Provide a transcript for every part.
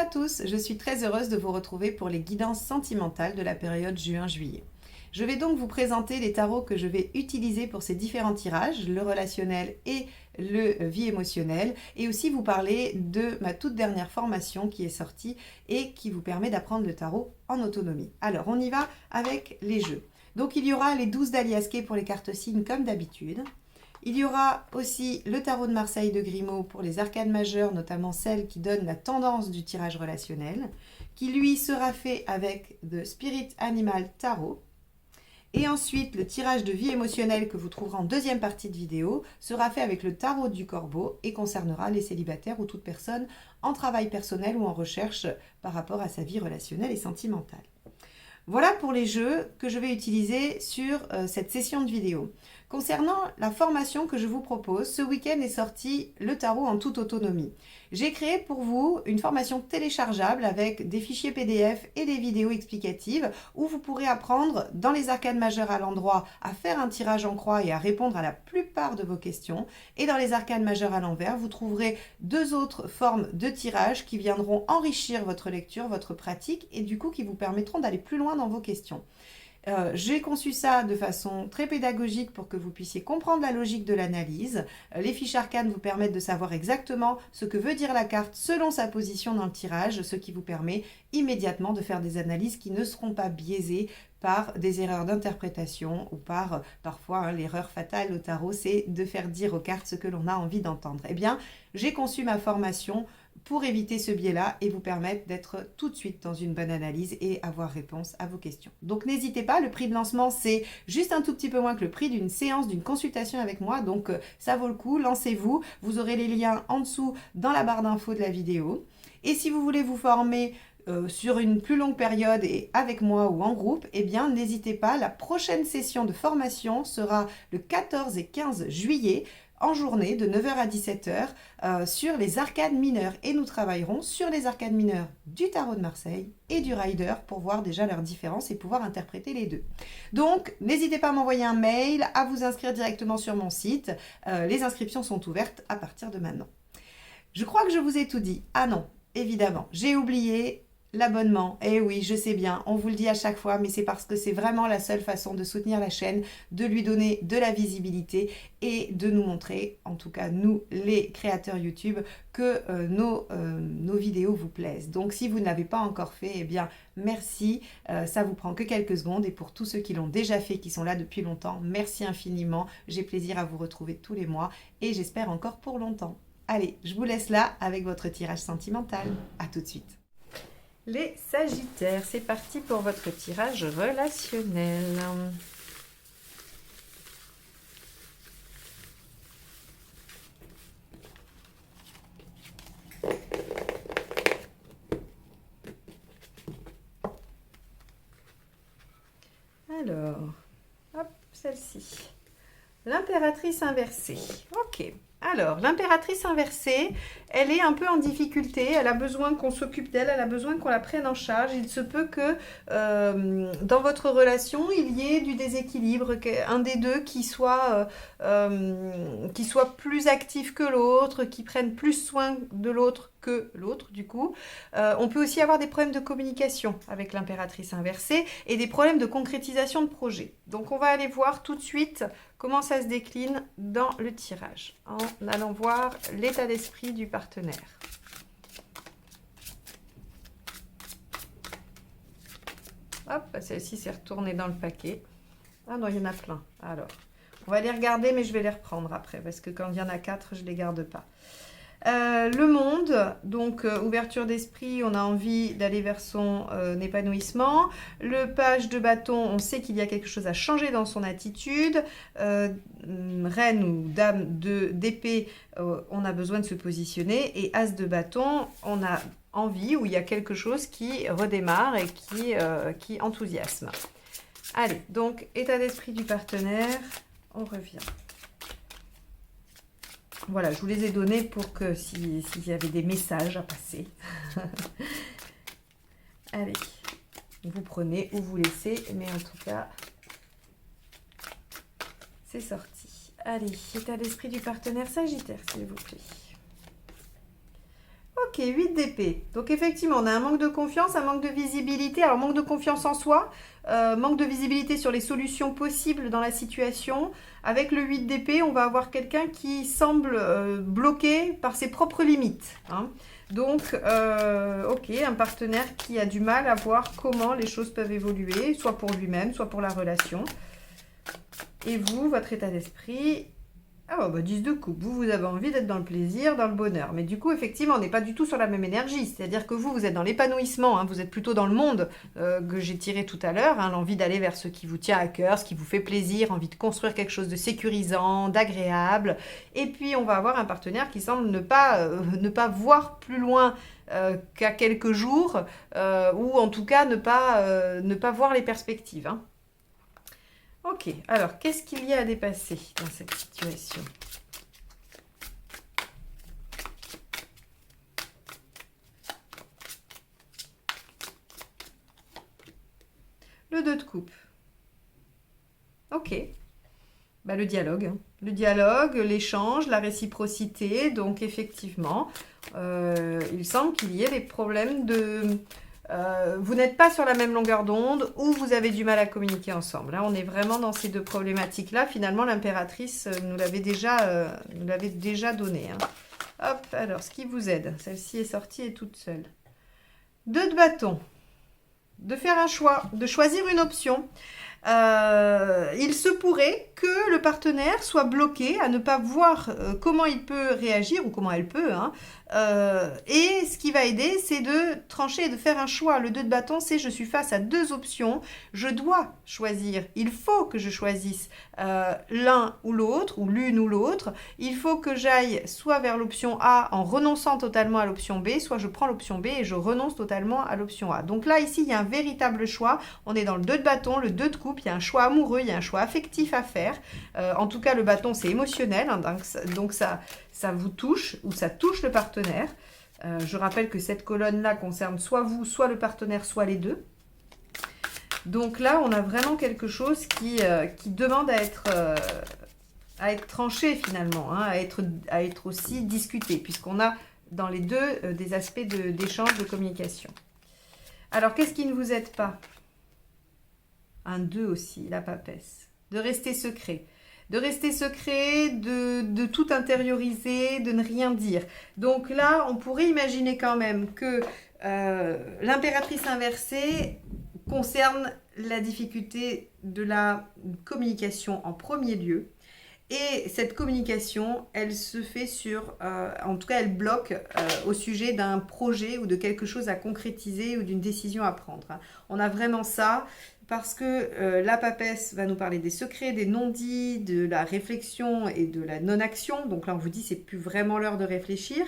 à tous, je suis très heureuse de vous retrouver pour les guidances sentimentales de la période juin-juillet. Je vais donc vous présenter les tarots que je vais utiliser pour ces différents tirages, le relationnel et le vie émotionnelle, et aussi vous parler de ma toute dernière formation qui est sortie et qui vous permet d'apprendre le tarot en autonomie. Alors, on y va avec les jeux. Donc, il y aura les 12 d'Aliasquet pour les cartes signes comme d'habitude. Il y aura aussi le tarot de Marseille de Grimaud pour les arcades majeures, notamment celle qui donne la tendance du tirage relationnel, qui lui sera fait avec The Spirit Animal Tarot. Et ensuite, le tirage de vie émotionnelle que vous trouverez en deuxième partie de vidéo sera fait avec le tarot du corbeau et concernera les célibataires ou toute personne en travail personnel ou en recherche par rapport à sa vie relationnelle et sentimentale. Voilà pour les jeux que je vais utiliser sur cette session de vidéo. Concernant la formation que je vous propose, ce week-end est sorti le tarot en toute autonomie. J'ai créé pour vous une formation téléchargeable avec des fichiers PDF et des vidéos explicatives où vous pourrez apprendre dans les arcades majeures à l'endroit à faire un tirage en croix et à répondre à la plupart de vos questions. Et dans les arcades majeures à l'envers, vous trouverez deux autres formes de tirage qui viendront enrichir votre lecture, votre pratique et du coup qui vous permettront d'aller plus loin dans vos questions. J'ai conçu ça de façon très pédagogique pour que vous puissiez comprendre la logique de l'analyse. Les fiches arcanes vous permettent de savoir exactement ce que veut dire la carte selon sa position dans le tirage, ce qui vous permet immédiatement de faire des analyses qui ne seront pas biaisées par des erreurs d'interprétation ou par parfois l'erreur fatale au tarot, c'est de faire dire aux cartes ce que l'on a envie d'entendre. Eh bien, j'ai conçu ma formation pour éviter ce biais-là et vous permettre d'être tout de suite dans une bonne analyse et avoir réponse à vos questions. Donc n'hésitez pas, le prix de lancement c'est juste un tout petit peu moins que le prix d'une séance, d'une consultation avec moi, donc ça vaut le coup, lancez-vous, vous aurez les liens en dessous dans la barre d'infos de la vidéo. Et si vous voulez vous former sur une plus longue période et avec moi ou en groupe, eh bien n'hésitez pas, la prochaine session de formation sera le 14 et 15 juillet, en journée de 9h à 17h sur les arcades mineures et nous travaillerons sur les arcades mineures du tarot de Marseille et du Rider pour voir déjà leurs différences et pouvoir interpréter les deux. Donc n'hésitez pas à m'envoyer un mail, à vous inscrire directement sur mon site. Les inscriptions sont ouvertes à partir de maintenant. Je crois que je vous ai tout dit. Ah non, évidemment, j'ai oublié l'abonnement. Eh oui, je sais bien, on vous le dit à chaque fois, mais c'est parce que c'est vraiment la seule façon de soutenir la chaîne, de lui donner de la visibilité et de nous montrer, en tout cas nous, les créateurs YouTube, que nos vidéos vous plaisent. Donc si vous ne l'avez pas encore fait, eh bien merci, ça vous prend que quelques secondes et pour tous ceux qui l'ont déjà fait, qui sont là depuis longtemps, merci infiniment. J'ai plaisir à vous retrouver tous les mois et j'espère encore pour longtemps. Allez, je vous laisse là avec votre tirage sentimental. À tout de suite. Les Sagittaires, c'est parti pour votre tirage relationnel. Alors, hop, celle-ci. L'impératrice inversée. Ok. Alors, l'impératrice inversée, elle est un peu en difficulté, elle a besoin qu'on s'occupe d'elle, elle a besoin qu'on la prenne en charge. Il se peut que dans votre relation, il y ait du déséquilibre, qu'un des deux qui soit plus actif que l'autre, qui prenne plus soin de l'autre que l'autre du coup. On peut aussi avoir des problèmes de communication avec l'impératrice inversée et des problèmes de concrétisation de projet. Donc on va aller voir tout de suite comment ça se décline dans le tirage en allant voir l'état d'esprit du partenaire. Hop, celle-ci s'est retournée dans le paquet. Ah non, il y en a plein. Alors, on va les regarder, mais je vais les reprendre après parce que quand il y en a 4, je ne les garde pas. Le monde, donc ouverture d'esprit, on a envie d'aller vers son épanouissement. Le page de bâton, on sait qu'il y a quelque chose à changer dans son attitude. Reine ou dame d'épée, on a besoin de se positionner. Et as de bâton, on a envie ou il y a quelque chose qui redémarre et qui enthousiasme. Allez, donc état d'esprit du partenaire, on revient. Voilà, je vous les ai donnés pour que s'il y avait des messages à passer. Allez, vous prenez ou vous laissez, mais en tout cas, c'est sorti. Allez, état d'esprit du partenaire Sagittaire, s'il vous plaît. Ok, 8 d'épée. Donc effectivement, on a un manque de confiance, un manque de visibilité. Alors manque de confiance en soi, manque de visibilité sur les solutions possibles dans la situation. Avec le 8 d'épée, on va avoir quelqu'un qui semble bloqué par ses propres limites. Hein. Donc, ok, un partenaire qui a du mal à voir comment les choses peuvent évoluer, soit pour lui-même, soit pour la relation. Et vous, votre état d'esprit... Ah bah 10 de coupe, vous avez envie d'être dans le plaisir, dans le bonheur. Mais du coup, effectivement, on n'est pas du tout sur la même énergie. C'est-à-dire que vous êtes dans l'épanouissement, hein, vous êtes plutôt dans le monde que j'ai tiré tout à l'heure, hein, l'envie d'aller vers ce qui vous tient à cœur, ce qui vous fait plaisir, envie de construire quelque chose de sécurisant, d'agréable. Et puis, on va avoir un partenaire qui semble ne pas voir plus loin qu'à quelques jours, ou en tout cas ne pas voir les perspectives. Hein. Ok, alors qu'est-ce qu'il y a à dépasser dans cette situation? Le 2 de coupe. Ok. Bah, le dialogue. Hein. Le dialogue, l'échange, la réciprocité. Donc effectivement, il semble qu'il y ait des problèmes de... vous n'êtes pas sur la même longueur d'onde ou vous avez du mal à communiquer ensemble. Là, on est vraiment dans ces deux problématiques-là. Finalement, l'impératrice nous l'avait déjà donné. Hein. Hop, alors, ce qui vous aide. Celle-ci est sortie et toute seule. 2 de bâton. De faire un choix, de choisir une option. Il se pourrait que le partenaire soit bloqué à ne pas voir comment il peut réagir ou comment elle peut. Hein. Et ce qui va aider, c'est de trancher et de faire un choix. Le 2 de bâton, c'est je suis face à 2 options. Je dois choisir. Il faut que je choisisse l'un ou l'autre, ou l'une ou l'autre. Il faut que j'aille soit vers l'option A en renonçant totalement à l'option B, soit je prends l'option B et je renonce totalement à l'option A. Donc là, ici, il y a un véritable choix. On est dans le 2 de bâton, le 2 de coupe. Il y a un choix amoureux, il y a un choix affectif à faire. En tout cas, le bâton, c'est émotionnel. Hein, donc ça vous touche ou ça touche le partenaire. Je rappelle que cette colonne-là concerne soit vous, soit le partenaire, soit les deux. Donc là, on a vraiment quelque chose qui demande à être tranché finalement, hein, à être aussi discuté, puisqu'on a dans les deux des aspects d'échange, de communication. Alors, qu'est-ce qui ne vous aide pas? Un 2 aussi, la papesse. De rester secret. De rester secret, de tout intérioriser, de ne rien dire. Donc là, on pourrait imaginer quand même que l'impératrice inversée concerne la difficulté de la communication en premier lieu. Et cette communication, elle se fait en tout cas, elle bloque au sujet d'un projet ou de quelque chose à concrétiser ou d'une décision à prendre. On a vraiment ça. Parce que la papesse va nous parler des secrets, des non-dits, de la réflexion et de la non-action. Donc là, on vous dit, c'est plus vraiment l'heure de réfléchir.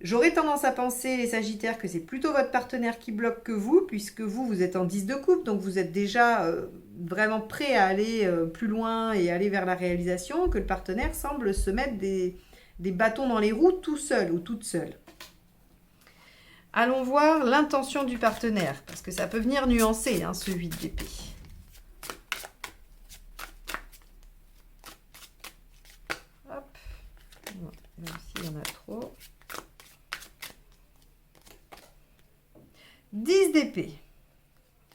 J'aurais tendance à penser, les Sagittaires, que c'est plutôt votre partenaire qui bloque que vous, puisque vous êtes en 10 de coupe, donc vous êtes déjà vraiment prêt à aller plus loin et aller vers la réalisation, que le partenaire semble se mettre des bâtons dans les roues tout seul ou toute seule. Allons voir l'intention du partenaire, parce que ça peut venir nuancer, hein, ce 8 d'épée. Hop. Là aussi, il y en a trop. 10 d'épée.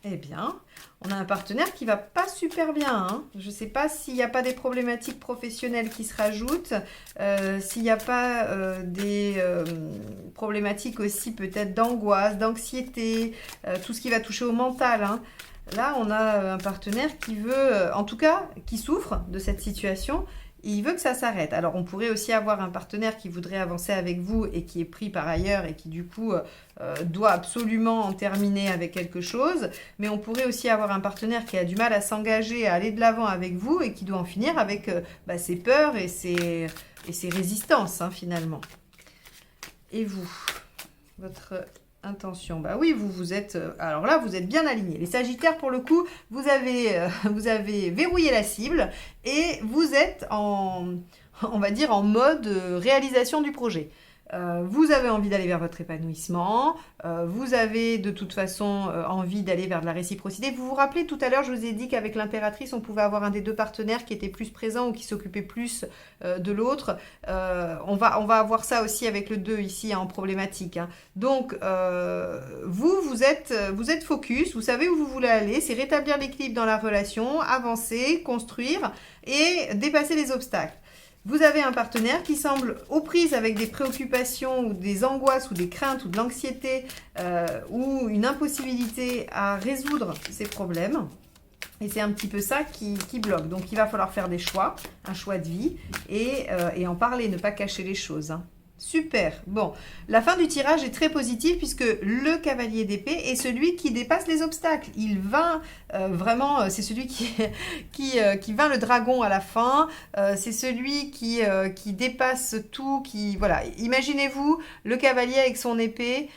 Eh bien, on a un partenaire qui va pas super bien. Hein. Je ne sais pas s'il n'y a pas des problématiques professionnelles qui se rajoutent, s'il n'y a pas des problématiques aussi peut-être d'angoisse, d'anxiété, tout ce qui va toucher au mental. Hein. Là, on a un partenaire qui veut, en tout cas, qui souffre de cette situation. Il veut que ça s'arrête. Alors, on pourrait aussi avoir un partenaire qui voudrait avancer avec vous et qui est pris par ailleurs et qui, du coup, doit absolument en terminer avec quelque chose. Mais on pourrait aussi avoir un partenaire qui a du mal à s'engager, à aller de l'avant avec vous et qui doit en finir avec ses peurs et ses résistances, hein, finalement. Et vous, votre intention, bah oui, vous êtes, alors là, vous êtes bien alignés. Les Sagittaires, pour le coup, vous avez verrouillé la cible et vous êtes on va dire, en mode réalisation du projet. Vous avez envie d'aller vers votre épanouissement, vous avez de toute façon envie d'aller vers de la réciprocité. Vous vous rappelez tout à l'heure, je vous ai dit qu'avec l'impératrice, on pouvait avoir un des deux partenaires qui était plus présent ou qui s'occupait plus de l'autre. On va avoir ça aussi avec le 2 ici en problématique. Hein. Donc, vous êtes focus, vous savez où vous voulez aller, c'est rétablir l'équilibre dans la relation, avancer, construire et dépasser les obstacles. Vous avez un partenaire qui semble aux prises avec des préoccupations ou des angoisses ou des craintes ou de l'anxiété ou une impossibilité à résoudre ces problèmes. Et c'est un petit peu ça qui bloque. Donc, il va falloir faire des choix, un choix de vie et en parler, ne pas cacher les choses. Hein. Super. Bon, la fin du tirage est très positive puisque le cavalier d'épée est celui qui dépasse les obstacles. Il vainc vraiment, c'est celui qui vainc le dragon à la fin. C'est celui qui dépasse tout. Voilà. Imaginez-vous le cavalier avec son épée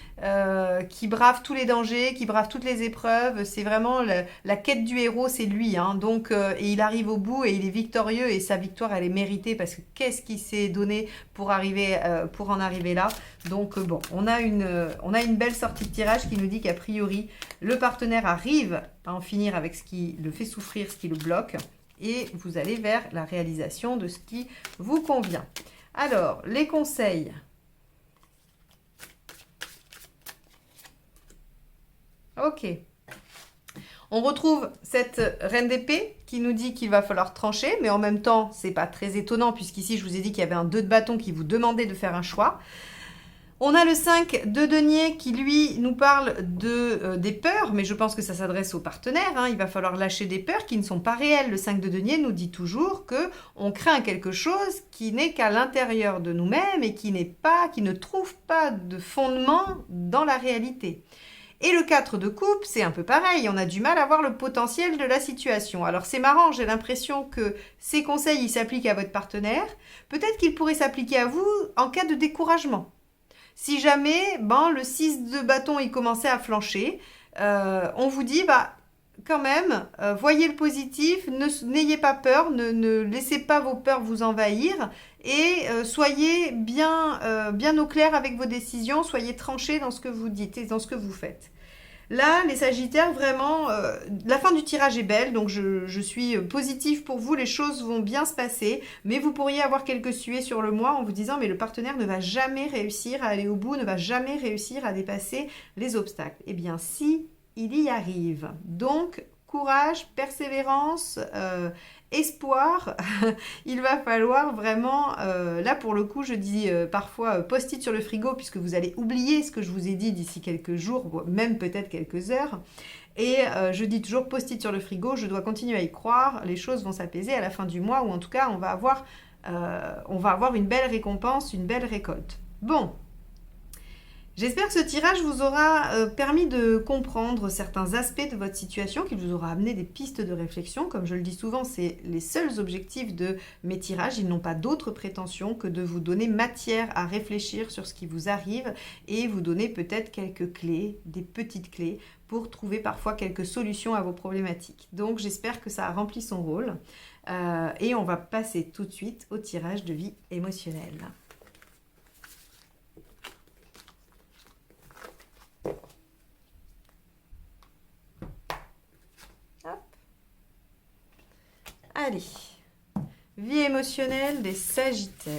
qui brave tous les dangers, qui brave toutes les épreuves. C'est vraiment la quête du héros, c'est lui. Hein. Donc, et il arrive au bout et il est victorieux et sa victoire, elle est méritée parce que qu'est-ce qu'il s'est donné pour en arriver là. Donc bon, on a une belle sortie de tirage qui nous dit qu'a priori, le partenaire arrive à en finir avec ce qui le fait souffrir, ce qui le bloque, et vous allez vers la réalisation de ce qui vous convient. Alors, les conseils. Ok. On retrouve cette reine d'épée qui nous dit qu'il va falloir trancher, mais en même temps, c'est pas très étonnant puisqu'ici, je vous ai dit qu'il y avait un 2 de bâton qui vous demandait de faire un choix. On a le 5 de denier qui, lui, nous parle des peurs, mais je pense que ça s'adresse aux partenaires. Hein. Il va falloir lâcher des peurs qui ne sont pas réelles. Le 5 de denier nous dit toujours qu'on craint quelque chose qui n'est qu'à l'intérieur de nous-mêmes et qui ne trouve pas de fondement dans la réalité. Et le 4 de coupe, c'est un peu pareil, on a du mal à voir le potentiel de la situation. Alors c'est marrant, j'ai l'impression que ces conseils, ils s'appliquent à votre partenaire. Peut-être qu'ils pourraient s'appliquer à vous en cas de découragement. Si jamais, le 6 de bâton, il commençait à flancher, on vous dit, quand même, voyez le positif, n'ayez pas peur, ne laissez pas vos peurs vous envahir et soyez bien au clair avec vos décisions, soyez tranchés dans ce que vous dites et dans ce que vous faites. Là, les Sagittaires, vraiment, la fin du tirage est belle, donc je suis positive pour vous, les choses vont bien se passer, mais vous pourriez avoir quelques suées sur le mois en vous disant, mais le partenaire ne va jamais réussir à aller au bout, ne va jamais réussir à dépasser les obstacles. Eh bien, si, il y arrive. Donc, courage, persévérance, espoir, il va falloir vraiment, là pour le coup je dis parfois post-it sur le frigo puisque vous allez oublier ce que je vous ai dit d'ici quelques jours, même peut-être quelques heures. Et je dis toujours post-it sur le frigo, je dois continuer à y croire, les choses vont s'apaiser à la fin du mois ou en tout cas on va avoir une belle récompense, une belle récolte. Bon. J'espère que ce tirage vous aura permis de comprendre certains aspects de votre situation, qu'il vous aura amené des pistes de réflexion. Comme je le dis souvent, c'est les seuls objectifs de mes tirages. Ils n'ont pas d'autre prétention que de vous donner matière à réfléchir sur ce qui vous arrive et vous donner peut-être quelques clés, des petites clés, pour trouver parfois quelques solutions à vos problématiques. Donc j'espère que ça a rempli son rôle. Et on va passer tout de suite au tirage de vie émotionnelle. Allez, vie émotionnelle des Sagittaires.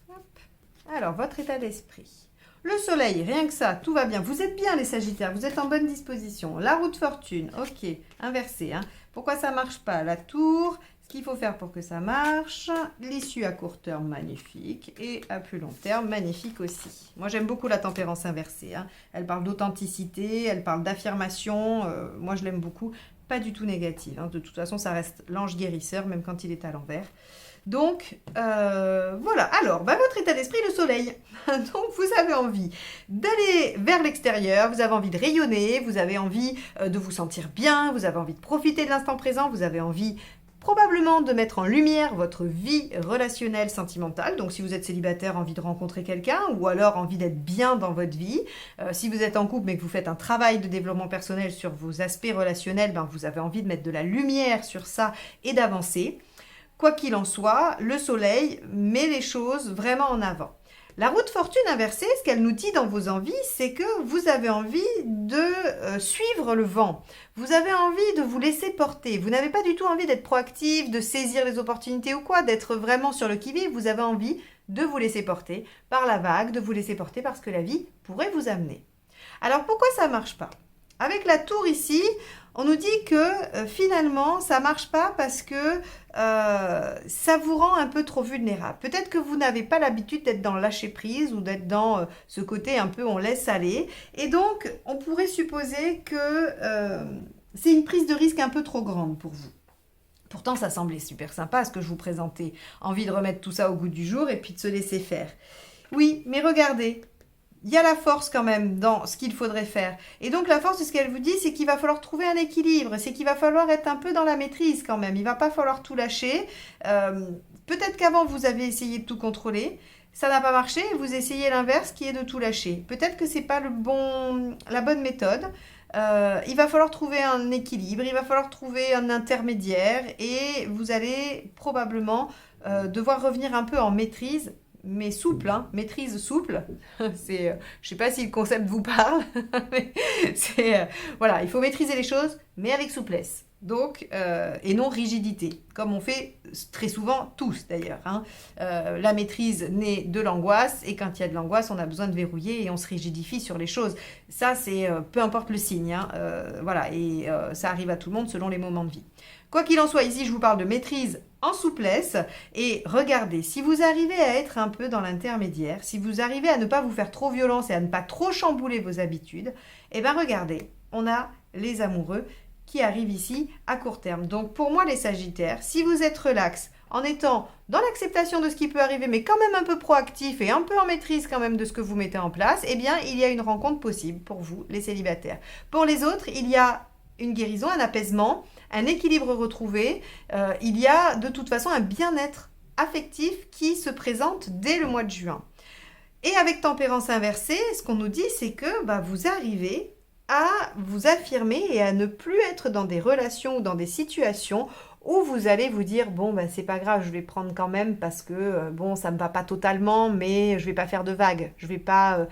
Hop. Alors, votre état d'esprit. Le soleil, rien que ça, tout va bien. Vous êtes bien les Sagittaires, vous êtes en bonne disposition. La roue de fortune, ok, inversé. Hein. Pourquoi ça ne marche pas? La tour, ce qu'il faut faire pour que ça marche. L'issue à court terme, magnifique. Et à plus long terme, magnifique aussi. Moi, j'aime beaucoup la tempérance inversée. Hein. Elle parle d'authenticité, elle parle d'affirmation. Moi, je l'aime beaucoup. Pas du tout négative. Hein. De toute façon, ça reste l'ange guérisseur, même quand il est à l'envers. Donc, voilà. Alors, votre état d'esprit, le soleil. Donc, vous avez envie d'aller vers l'extérieur, vous avez envie de rayonner, vous avez envie de vous sentir bien, vous avez envie de profiter de l'instant présent, vous avez envie probablement de mettre en lumière votre vie relationnelle sentimentale. Donc si vous êtes célibataire, envie de rencontrer quelqu'un, ou alors envie d'être bien dans votre vie. Si vous êtes en couple mais que vous faites un travail de développement personnel sur vos aspects relationnels, vous avez envie de mettre de la lumière sur ça et d'avancer. Quoi qu'il en soit, le soleil met les choses vraiment en avant. La roue de fortune inversée, ce qu'elle nous dit dans vos envies, c'est que vous avez envie de suivre le vent. Vous avez envie de vous laisser porter. Vous n'avez pas du tout envie d'être proactif, de saisir les opportunités ou quoi, d'être vraiment sur le qui-vive. Vous avez envie de vous laisser porter par la vague, de vous laisser porter par ce que la vie pourrait vous amener. Alors pourquoi ça ne marche pas ? Avec la tour ici, on nous dit que finalement, ça ne marche pas parce que ça vous rend un peu trop vulnérable. Peut-être que vous n'avez pas l'habitude d'être dans le lâcher-prise ou d'être dans ce côté un peu on laisse aller. Et donc, on pourrait supposer que c'est une prise de risque un peu trop grande pour vous. Pourtant, ça semblait super sympa ce que je vous présentais. Envie de remettre tout ça au goût du jour et puis de se laisser faire. Oui, mais regardez. Il y a la force quand même dans ce qu'il faudrait faire. Et donc la force, ce qu'elle vous dit, c'est qu'il va falloir trouver un équilibre. C'est qu'il va falloir être un peu dans la maîtrise quand même. Il ne va pas falloir tout lâcher. Peut-être qu'avant, vous avez essayé de tout contrôler. Ça n'a pas marché. Vous essayez l'inverse qui est de tout lâcher. Peut-être que ce n'est pas la bonne méthode. Il va falloir trouver un équilibre. Il va falloir trouver un intermédiaire. Et vous allez probablement devoir revenir un peu en maîtrise. Mais souple, maîtrise souple. Je ne sais pas si le concept vous parle. Mais voilà, il faut maîtriser les choses, mais avec souplesse. Donc, et non rigidité, comme on fait très souvent tous d'ailleurs. La maîtrise naît de l'angoisse, et quand il y a de l'angoisse, on a besoin de verrouiller et on se rigidifie sur les choses. Ça, c'est peu importe le signe. Voilà, et ça arrive à tout le monde selon les moments de vie. Quoi qu'il en soit, ici, je vous parle de maîtrise en souplesse. Et regardez, si vous arrivez à être un peu dans l'intermédiaire, si vous arrivez à ne pas vous faire trop violence et à ne pas trop chambouler vos habitudes, eh bien regardez, on a les amoureux qui arrivent ici à court terme. Donc pour moi, les Sagittaires, si vous êtes relax, en étant dans l'acceptation de ce qui peut arriver, mais quand même un peu proactif et un peu en maîtrise quand même de ce que vous mettez en place, eh bien il y a une rencontre possible pour vous, les célibataires. Pour les autres, il y a une guérison, un apaisement, un équilibre retrouvé. Il y a de toute façon un bien-être affectif qui se présente dès le mois de juin. Et avec tempérance inversée, ce qu'on nous dit, c'est que vous arrivez à vous affirmer et à ne plus être dans des relations ou dans des situations où vous allez vous dire c'est pas grave, je vais prendre quand même parce que ça me va pas totalement, mais je vais pas faire de vagues, je vais pas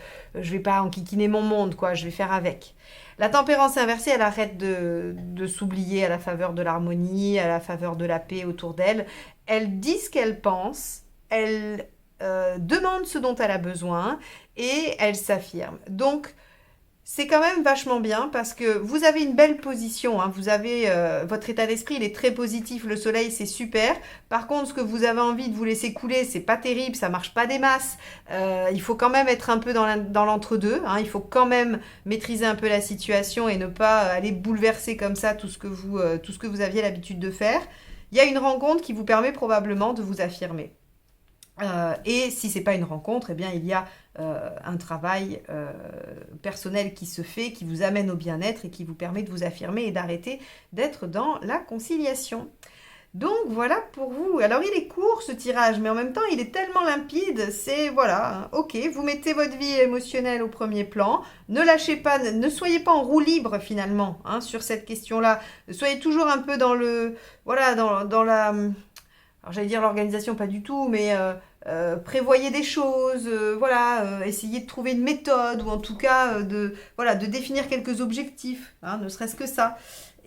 enquiquiner mon monde, quoi, je vais faire avec. La tempérance inversée, elle arrête de s'oublier à la faveur de l'harmonie, à la faveur de la paix autour d'elle. Elle dit ce qu'elle pense, elle demande ce dont elle a besoin et elle s'affirme. Donc, c'est quand même vachement bien parce que vous avez une belle position. Vous avez votre état d'esprit, il est très positif. Le soleil, c'est super. Par contre, ce que vous avez envie de vous laisser couler, c'est pas terrible, ça marche pas des masses. Il faut quand même être un peu dans l'entre-deux. Il faut quand même maîtriser un peu la situation et ne pas aller bouleverser comme ça tout ce que vous aviez l'habitude de faire. Il y a une rencontre qui vous permet probablement de vous affirmer. Et si c'est pas une rencontre, eh bien il y a un travail personnel qui se fait, qui vous amène au bien-être et qui vous permet de vous affirmer et d'arrêter d'être dans la conciliation. Donc voilà pour vous. Alors il est court ce tirage, mais en même temps il est tellement limpide, c'est voilà, ok, vous mettez votre vie émotionnelle au premier plan, ne lâchez pas, ne soyez pas en roue libre finalement sur cette question-là, soyez toujours un peu dans le, voilà, dans la... Alors j'allais dire l'organisation, pas du tout, mais prévoyez des choses, essayez de trouver une méthode ou en tout cas de définir quelques objectifs, ne serait-ce que ça.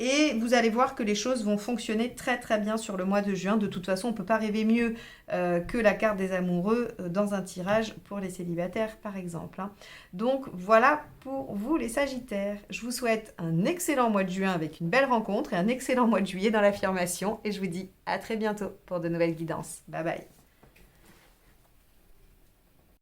Et vous allez voir que les choses vont fonctionner très très bien sur le mois de juin. De toute façon, on ne peut pas rêver mieux que la carte des amoureux dans un tirage pour les célibataires par exemple. Donc voilà pour vous les Sagittaires. Je vous souhaite un excellent mois de juin avec une belle rencontre et un excellent mois de juillet dans l'affirmation. Et je vous dis à très bientôt pour de nouvelles guidances. Bye bye.